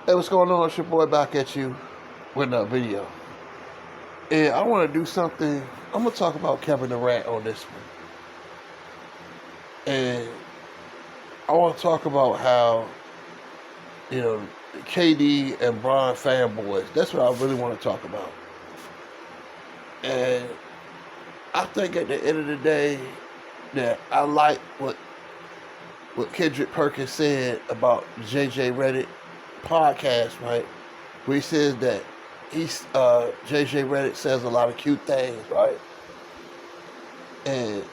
Hey, what's going on? It's your boy back at you with another video. And I want to do something. I'm going to talk about Kevin Durant on this one. And I want to talk about how, you know, KD and LeBron fanboys. That's what I really want to talk about. And I think at the end of the day that I like what Kendrick Perkins said about JJ Redick podcast, right? Where he says that JJ Redick says a lot of cute things, right? And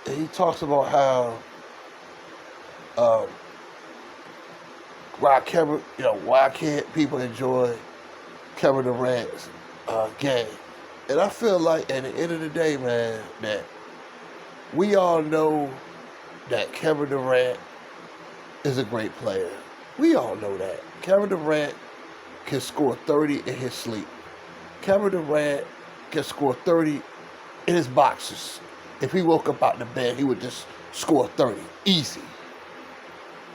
he talks about how um, why can't people enjoy Kevin Durant's game? And I feel like at the end of the day, man, that we all know that Kevin Durant is a great player. We all know that. Kevin Durant can score 30 in his sleep. Kevin Durant can score 30 in his boxes. If he woke up out the bed, he would just score 30. Easy.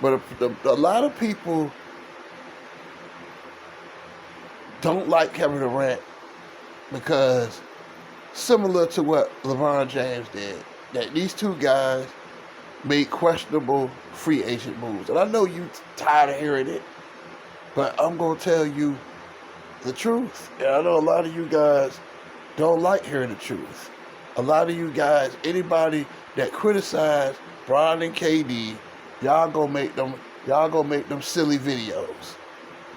But a lot of people don't like Kevin Durant because, similar to what LeBron James did, that these two guys made questionable free agent moves. And I know you tired of hearing it, but I'm going to tell you the truth. And I know a lot of you guys don't like hearing the truth. A lot of you guys, anybody that criticize Bron and KD, y'all gonna make them silly videos.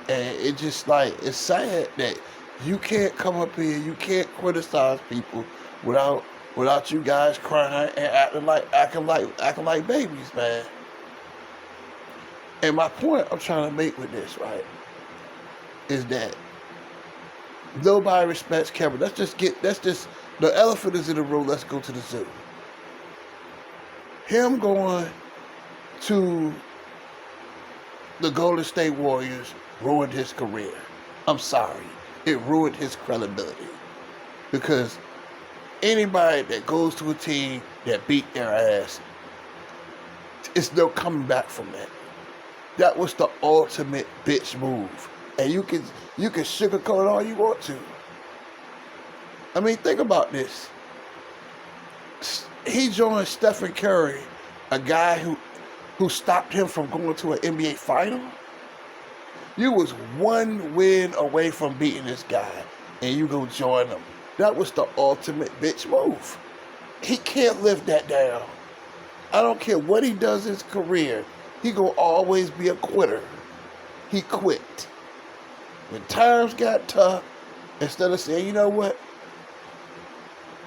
And it's just like, it's sad that you can't come up here, you can't criticize people without you guys crying and acting like babies, man. And my point I'm trying to make with this, right, is that nobody respects Kevin. Let's just the elephant is in the room. Let's go to the zoo. Him going to the Golden State Warriors ruined his career. I'm sorry. It ruined his credibility. Because anybody that goes to a team that beat their ass, it's no coming back from that. That was the ultimate bitch move. And you can sugarcoat it all you want to. I mean, think about this. He joined Stephen Curry, a guy who stopped him from going to an NBA final. You was one win away from beating this guy, and you go join him. That was the ultimate bitch move. He can't live that down. I don't care what he does in his career. He gonna always be a quitter. He quit. When times got tough, instead of saying, you know what,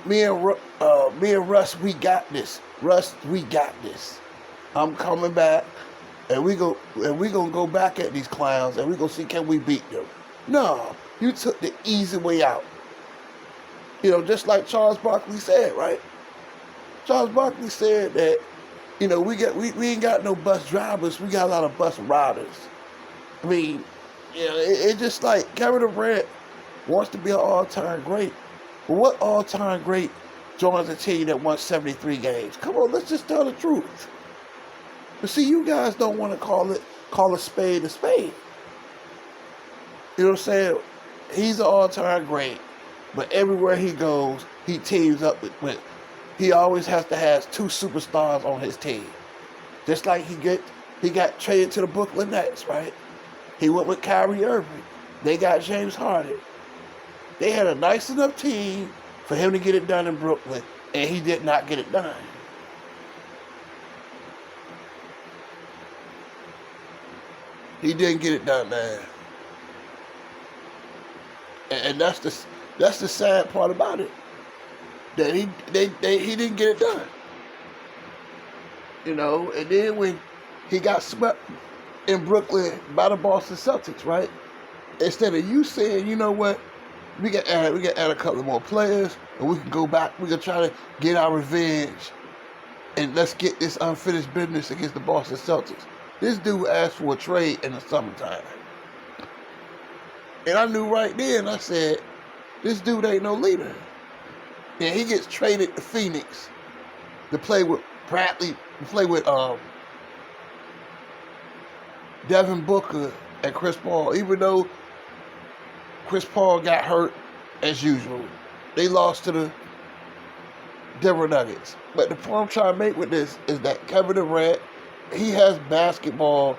me and Russ, we got this. Russ, we got this. I'm coming back, and we gonna go back at these clowns, and we gonna see can we beat them. No, you took the easy way out. You know, just like Charles Barkley said, right? Charles Barkley said that, you know, we ain't got no bus drivers, we got a lot of bus riders. I mean, you know, it's just like Kevin Durant wants to be an all-time great. But what all-time great joins a team that won 73 games? Come on, let's just tell the truth. But see, you guys don't want to call a spade a spade. You know what I'm saying? He's an all-time great, but everywhere he goes, he teams up with he always has to have two superstars on his team. Just like he got traded to the Brooklyn Nets, right? He went with Kyrie Irving. They got James Harden. They had a nice enough team for him to get it done in Brooklyn, and he did not get it done. He didn't get it done, man. And that's the sad part about it. That he didn't get it done. You know, and then when he got swept in Brooklyn by the Boston Celtics, right? Instead of you saying, you know what, we can add a couple more players, and we can go back. We can try to get our revenge, and let's get this unfinished business against the Boston Celtics. This dude asked for a trade in the summertime, and I knew right then. I said, this dude ain't no leader. And he gets traded to Phoenix to play with Bradley, to play with Devin Booker and Chris Paul. Even though Chris Paul got hurt as usual, they lost to the Denver Nuggets. But the point I'm trying to make with this is that Kevin Durant, he has basketball.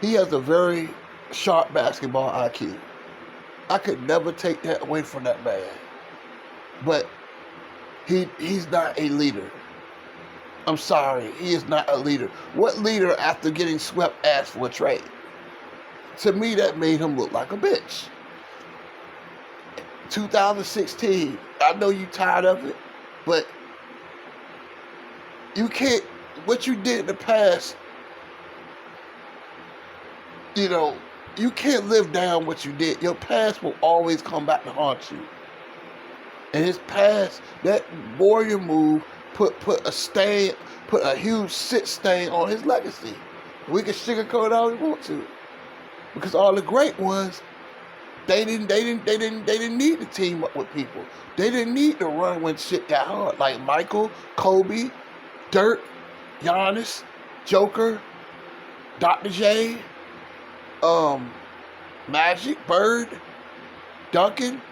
He has a very sharp basketball IQ. I could never take that away from that man. But he's not a leader. I'm sorry, he is not a leader. What leader, after getting swept, asked for a trade? To me, that made him look like a bitch. 2016, I know you tired of it, but you can't, what you did in the past, you can't live down what you did. Your past will always come back to haunt you. And his past, that Warrior move put a huge stain on his legacy. We can sugarcoat it all we want to, because all the great ones, they didn't need to team up with people. They didn't need to run when shit got hard. Like Michael, Kobe, Dirk, Giannis, Joker, Dr. J, Magic, Bird, Duncan.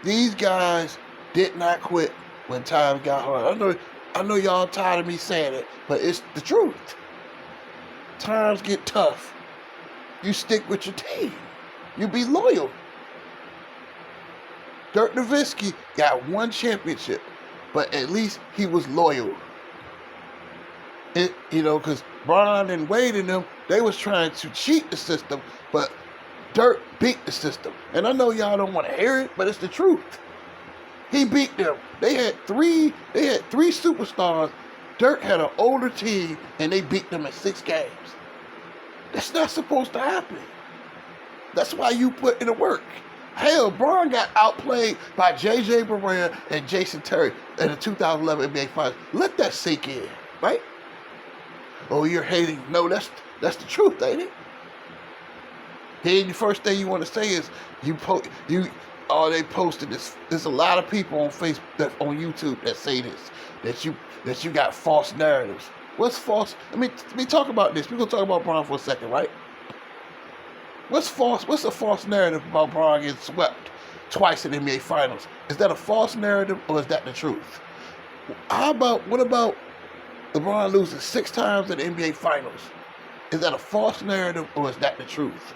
These guys did not quit when times got hard. I know y'all tired of me saying it, but it's the truth. Times get tough. You stick with your team. You be loyal. Dirk Nowitzki got one championship, but at least he was loyal. Because Bron and Wade and them, they was trying to cheat the system, but Dirk beat the system. And I know y'all don't want to hear it, but it's the truth. He beat them. They had three superstars. Dirk had an older team, and they beat them in 6 games. That's not supposed to happen. That's why you put in the work. Hell, Bron got outplayed by J.J. Barea and Jason Terry in the 2011 NBA Finals. Let that sink in, right? Oh, you're hating. No, that's the truth, ain't it? Then the first thing you want to say is they posted this. There's a lot of people on Facebook, on YouTube that say this, that you got false narratives. What's false? Let me talk about this. We're gonna talk about Bron for a second, right? What's false? What's a false narrative about Bron getting swept twice in the NBA Finals? Is that a false narrative or is that the truth? What about LeBron losing 6 times in the NBA Finals? Is that a false narrative or is that the truth?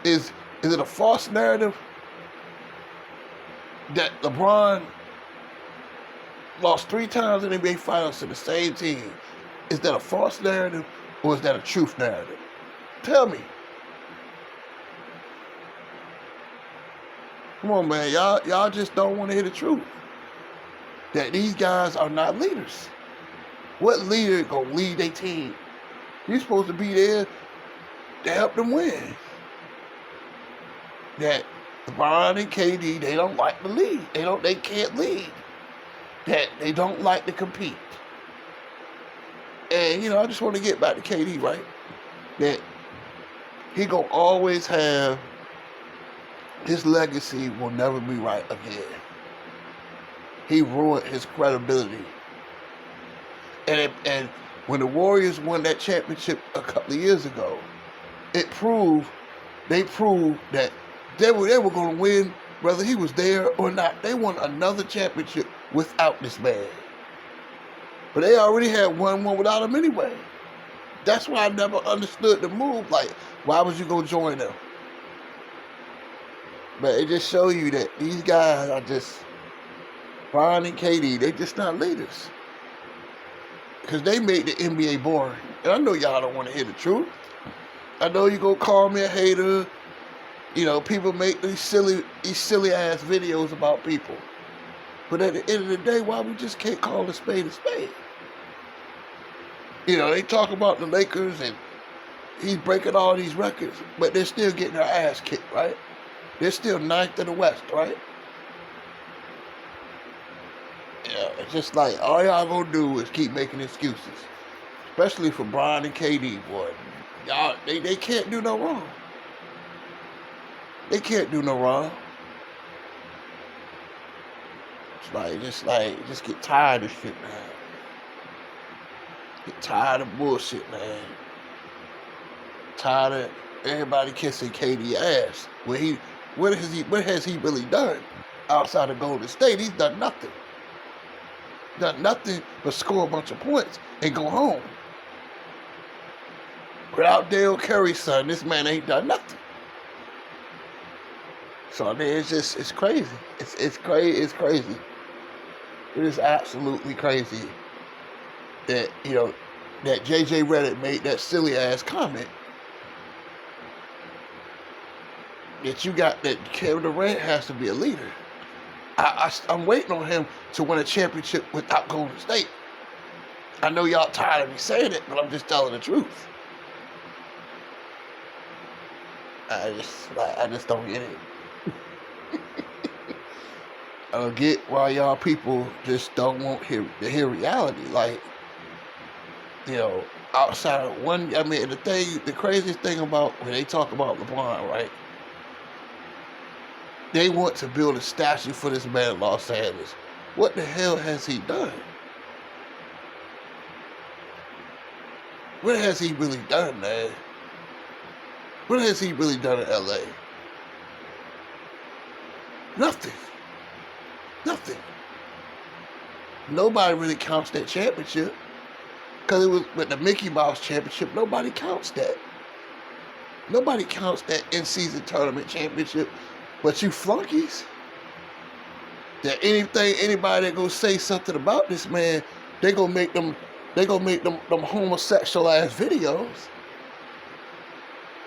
Is it a false narrative that LeBron lost 3 times in the NBA Finals to the same team? Is that a false narrative or is that a truth narrative? Tell me. Come on, man. Y'all just don't want to hear the truth. That these guys are not leaders. What leader gonna lead their team? You're supposed to be there to help them win. That LeBron and KD, they don't like to lead. They can't lead. That they don't like to compete. And, I just want to get back to KD, right? That he gonna always have, his legacy will never be right again. He ruined his credibility. And when the Warriors won that championship a couple of years ago, they proved that they were going to win whether he was there or not. They won another championship without this man. But they already had won one without him anyway. That's why I never understood the move. Like, why would you go join them? But it just shows you that these guys are just, Bron and KD, they just not leaders. Because they made the NBA boring. And I know y'all don't want to hear the truth. I know you're going to call me a hater. People make these silly ass videos about people. But at the end of the day, why we just can't call a spade a spade? They talk about the Lakers and he's breaking all these records, but they're still getting their ass kicked, right? They're still 9th in the West, right? Yeah, it's just like all y'all gonna do is keep making excuses. Especially for Bron and KD, boy. Y'all, they can't do no wrong. They can't do no wrong. Just get tired of shit, man. Get tired of bullshit, man. Tired of everybody kissing KD ass. What has he really done outside of Golden State? He's done nothing. Done nothing but score a bunch of points and go home. Without Dale Curry's son, this man ain't done nothing. So I mean, it's crazy. It's crazy. It's crazy. It is absolutely crazy that that JJ Redick made that silly ass comment that Kevin Durant has to be a leader. I'm waiting on him to win a championship without Golden State. I know y'all tired of me saying it, but I'm just telling the truth. I just don't get it. I don't get why y'all people just don't want to hear reality. Like, outside of one, I mean, the craziest thing about when they talk about LeBron, right? They want to build a statue for this man in Los Angeles. What the hell has he done? What has he really done, man? What has he really done in LA? Nothing. Nothing. Nobody really counts that championship. Because it was with the Mickey Mouse championship, nobody counts that. Nobody counts that in-season tournament championship. But you flunkies, that anybody that gonna say something about this man, they gonna make them homosexual ass videos.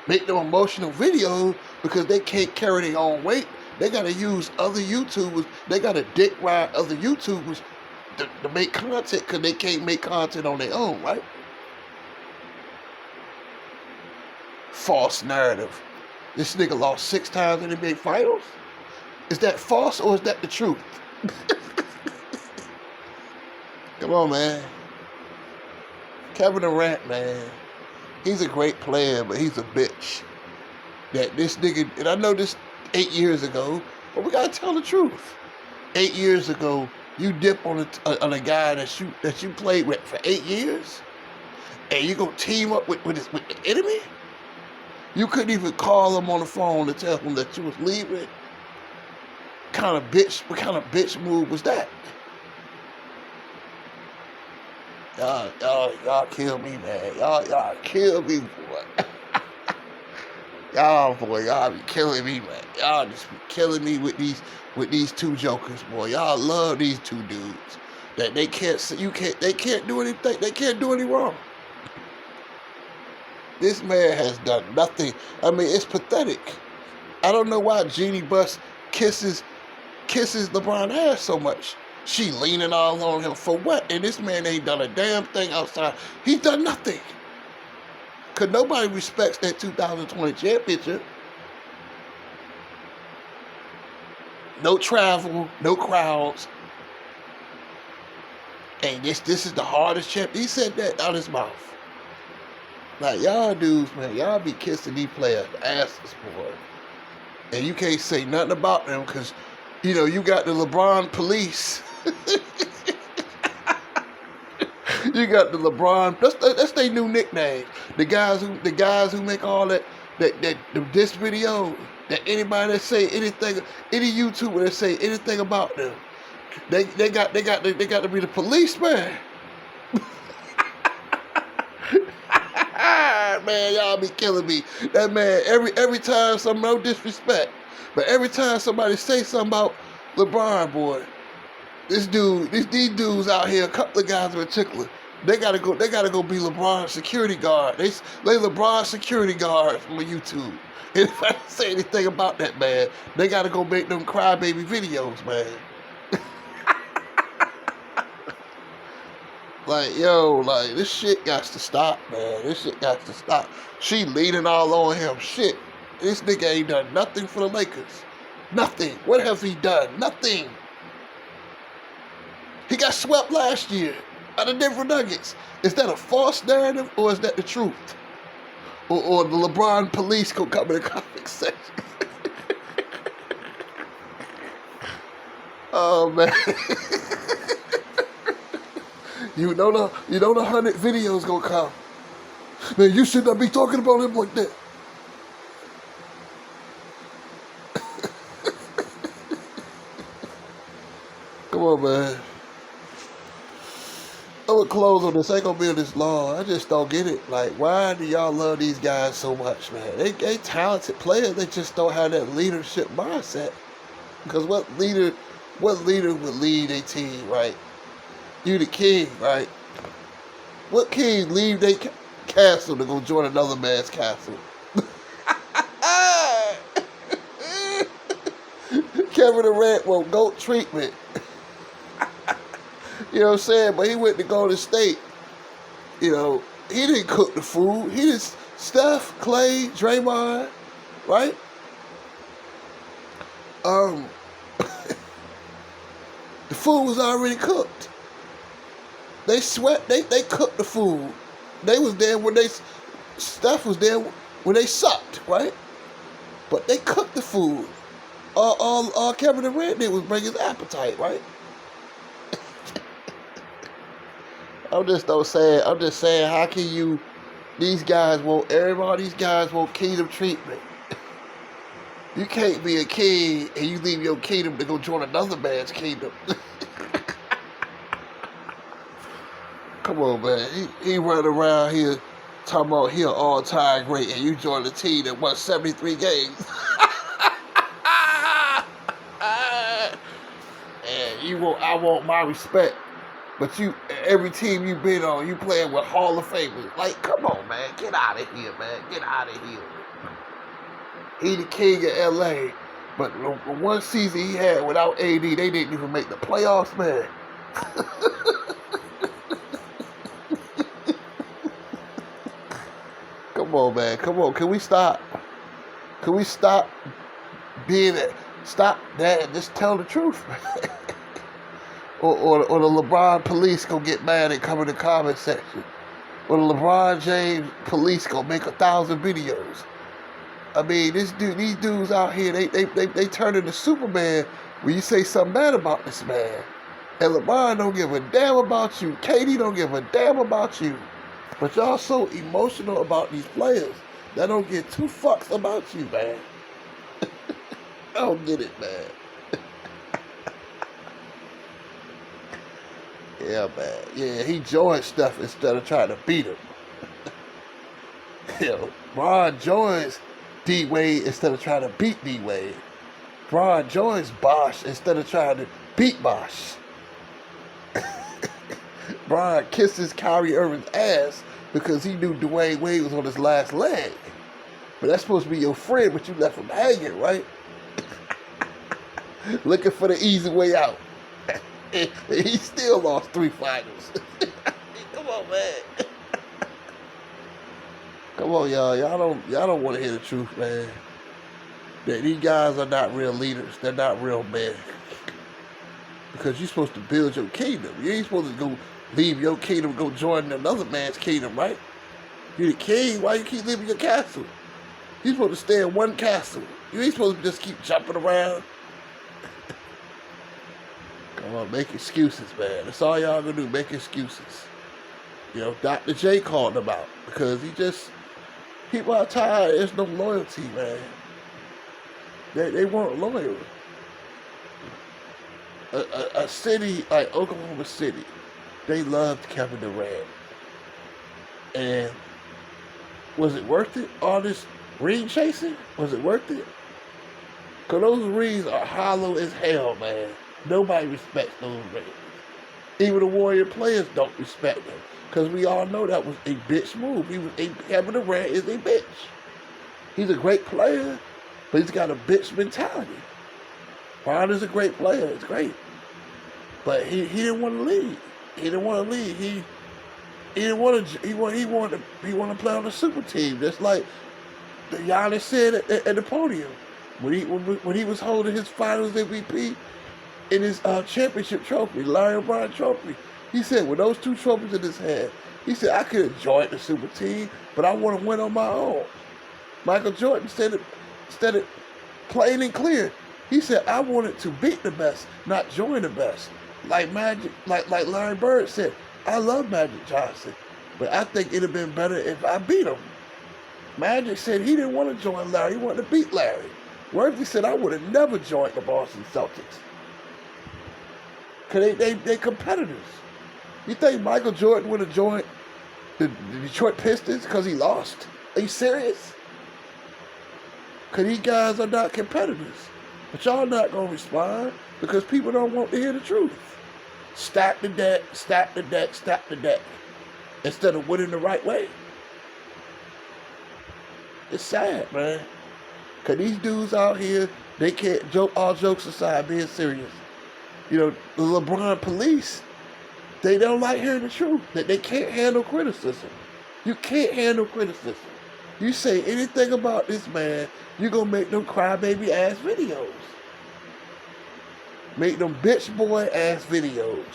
Make them emotional videos because they can't carry their own weight. They gotta use other YouTubers. They gotta dick ride other YouTubers to make content because they can't make content on their own, right? False narrative. This nigga lost 6 times in the NBA Finals? Is that false or is that the truth? Come on, man. Kevin Durant, man. He's a great player, but he's a bitch. That this nigga, and I know this 8 years ago, but we gotta tell the truth. 8 years ago, you dip on a guy that you played with for 8 years, and you gonna team up with the enemy? You couldn't even call him on the phone to tell him that you was leaving. What kind of bitch move was that? Y'all kill me, man. Y'all kill me, boy. Y'all be killing me, man. Y'all just be killing me with these two jokers, boy. Y'all love these two dudes. That they can't do anything. They can't do any wrong. This man has done nothing. I mean, it's pathetic. I don't know why Jeannie Buss kisses LeBron ass so much. She leaning all on him for what? And this man ain't done a damn thing outside. He's done nothing. Because nobody respects that 2020 championship. No travel, no crowds. And this is the hardest champ. He said that out of his mouth. Like, y'all dudes, man, y'all be kissing these players' asses, boy. And you can't say nothing about them because, you got the LeBron police. You got the LeBron. That's their new nickname. The guys who make all that this video. That anybody that say anything, any YouTuber that say anything about them, they got to be the policeman. Man, y'all be killing me. That man, every time no disrespect, but every time somebody say something about LeBron, boy, these dudes out here, a couple of guys in particular, they gotta go be LeBron security guard. They LeBron security guards on YouTube. And if I say anything about that, man, they gotta go make them crybaby videos, man. Like, this shit got to stop, man. This shit got to stop. She leaning all on him. Shit. This nigga ain't done nothing for the Lakers. Nothing. What has he done? Nothing. He got swept last year out of Denver Nuggets. Is that a false narrative or is that the truth? Or the LeBron police gonna come in the comment section? Oh, man. You know the 100 videos gonna come. Man, you should not be talking about him like that. Come on, man. I'm gonna close on this. I ain't gonna be on this long. I just don't get it. Like, why do y'all love these guys so much, man? They talented players. They just don't have that leadership mindset. Because what leader would lead a team, right? You the king, right? What king leave their castle to go join another man's castle? Kevin Durant won't GOAT treatment. You know what I'm saying? But he went to Golden State. You know, he didn't cook the food. He just Steph, Clay, Draymond, right? The food was already cooked. They sweat. They cooked the food. They was there when Steph was there when they sucked, right? But they cooked the food. All Kevin Durant did was bring his appetite, right? I'm just saying, how can you? These guys want kingdom treatment. You can't be a king and you leave your kingdom to go join another man's kingdom. Come on, man. He running around here talking about he an all-time great and you join the team that won 73 games. And I want my respect. But every team you been on, you playing with Hall of Famers. Like, come on, man. Get out of here, man. Get out of here. He the king of LA. But the one season he had without AD, they didn't even make the playoffs, man. Come on, man. Come on. Can we stop? Can we stop stop that and just tell the truth, man? Or the LeBron police gonna get mad and come in the comment section. Or the LeBron James police gonna make 1,000 videos. I mean, these dudes out here, they turn into Superman when you say something bad about this man. And LeBron don't give a damn about you. KD don't give a damn about you. But y'all so emotional about these players that don't give two fucks about you, man. I don't get it, man. Yeah, man. Yeah, he joined stuff instead of trying to beat him. You know, Bron joins D-Wade instead of trying to beat D-Wade. Bron joins Bosh instead of trying to beat Bosh. Bron kisses Kyrie Irving's ass because he knew Dwayne Wade was on his last leg. But that's supposed to be your friend, but you left him hanging, right? Looking for the easy way out. He still lost 3 finals. Come on, man. Come on, y'all. Y'all don't want to hear the truth, man. That these guys are not real leaders. They're not real men. Because you're supposed to build your kingdom. You ain't supposed to go leave your kingdom and go join another man's kingdom, right? You're the king. Why you keep leaving your castle? You're supposed to stay in one castle. You ain't supposed to just keep jumping around. Come on, make excuses, man. That's all y'all gonna do, make excuses. You know, Dr. J called them out because people are tired. There's no loyalty, man. They weren't loyal. A city like Oklahoma City, they loved Kevin Durant. And was it worth it? All this ring chasing? Was it worth it? Because those rings are hollow as hell, man. Nobody respects those rings. Even the Warrior players don't respect them. Because we all know that was a bitch move. Kevin Durant is a bitch. He's a great player, but he's got a bitch mentality. Bron is a great player. It's great. But he didn't want to leave. He didn't want to leave. He didn't want to. He wanted to play on the super team. Just like Giannis said at the podium when he was holding his Finals MVP in his championship trophy, Larry O'Brien trophy. He said with those 2 trophies in his hand, he said I could have joined the super team, but I want to win on my own. Michael Jordan said it instead of plain and clear. He said I wanted to beat the best, not join the best. Like Magic, like Larry Bird said, I love Magic Johnson. But I think it'd have been better if I beat him. Magic said he didn't want to join Larry. He wanted to beat Larry. Worthy said I would have never joined the Boston Celtics. Because they competitors. You think Michael Jordan would have joined the Detroit Pistons because he lost? Are you serious? Because these guys are not competitors. But y'all not going to respond because people don't want to hear the truth. Stack the deck, stack the deck, stack the deck. Instead of winning the right way. It's sad, man. Because these dudes out here, they can't joke, all jokes aside, being serious. You know, the LeBron police, they don't like hearing the truth. That they can't handle criticism. You can't handle criticism. You say anything about this man, you're going to make them crybaby ass videos. Make them bitch boy ass videos.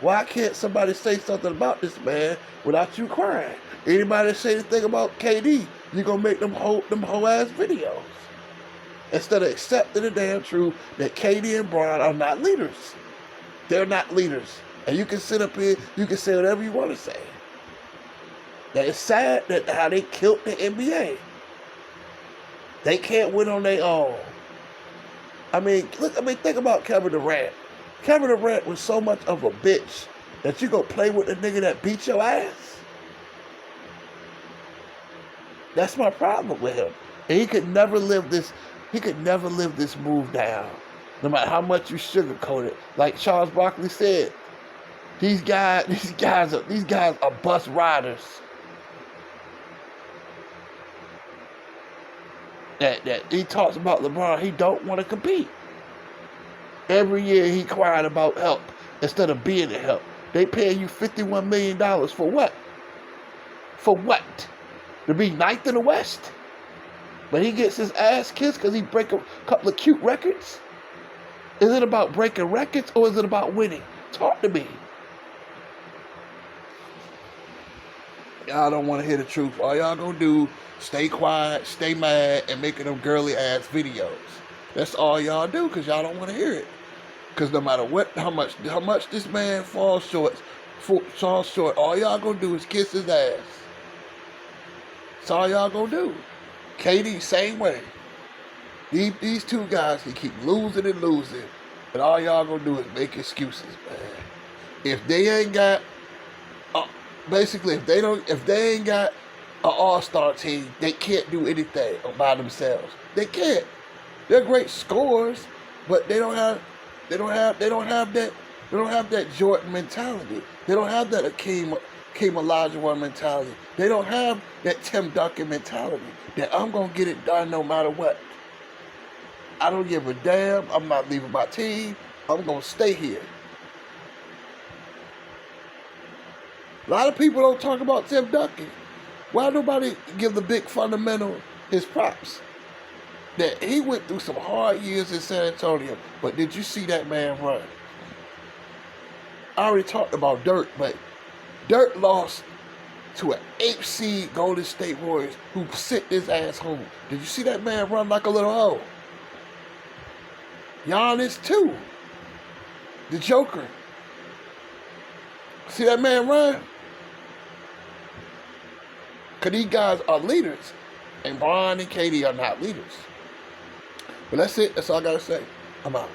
Why can't somebody say something about this man without you crying? Anybody say anything about KD, you're going to make them whole ass videos. Instead of accepting the damn truth that KD and LeBron are not leaders. They're not leaders. And you can sit up here, you can say whatever you want to say. That it's sad that how they killed the NBA. They can't win on their own. Think about Kevin Durant. Kevin Durant was so much of a bitch that you go play with the nigga that beat your ass. That's my problem with him. And he could never live this move down. No matter how much you sugarcoat it. Like Charles Barkley said, these guys are bus riders. That he talks about LeBron, he don't want to compete. Every year he cried about help instead of being the help. They paying you $51 million for what? For what? To be ninth in the West? But he gets his ass kissed because he break a couple of cute records? Is it about breaking records or is it about winning? Talk to me. Y'all don't want to hear the truth. All y'all gonna do, stay quiet, stay mad, and making them girly ass videos. That's all y'all do because y'all don't want to hear it. Because no matter how much this man falls short, all y'all gonna do is kiss his ass. That's all y'all gonna do. KD, same way. These two guys can keep losing and losing, and all y'all gonna do is make excuses, man. If they ain't got, if they ain't got an all-star team, they can't do anything by themselves. They can't. They're great scorers, but they don't have that Jordan mentality. They don't have that Hakeem Olajuwon mentality. They don't have that Tim Duncan mentality that I'm gonna get it done no matter what. I don't give a damn. I'm not leaving my team. I'm gonna stay here. A lot of people don't talk about Tim Duncan. Why nobody give the big fundamental his props? That he went through some hard years in San Antonio, but did you see that man run? I already talked about Dirk, but Dirk lost to an 8th seed Golden State Warriors who sent his ass home. Did you see that man run like a little hoe? Giannis too. The Joker. See that man run? Because these guys are leaders. And Bron and KD are not leaders. But that's it. That's all I got to say. I'm out.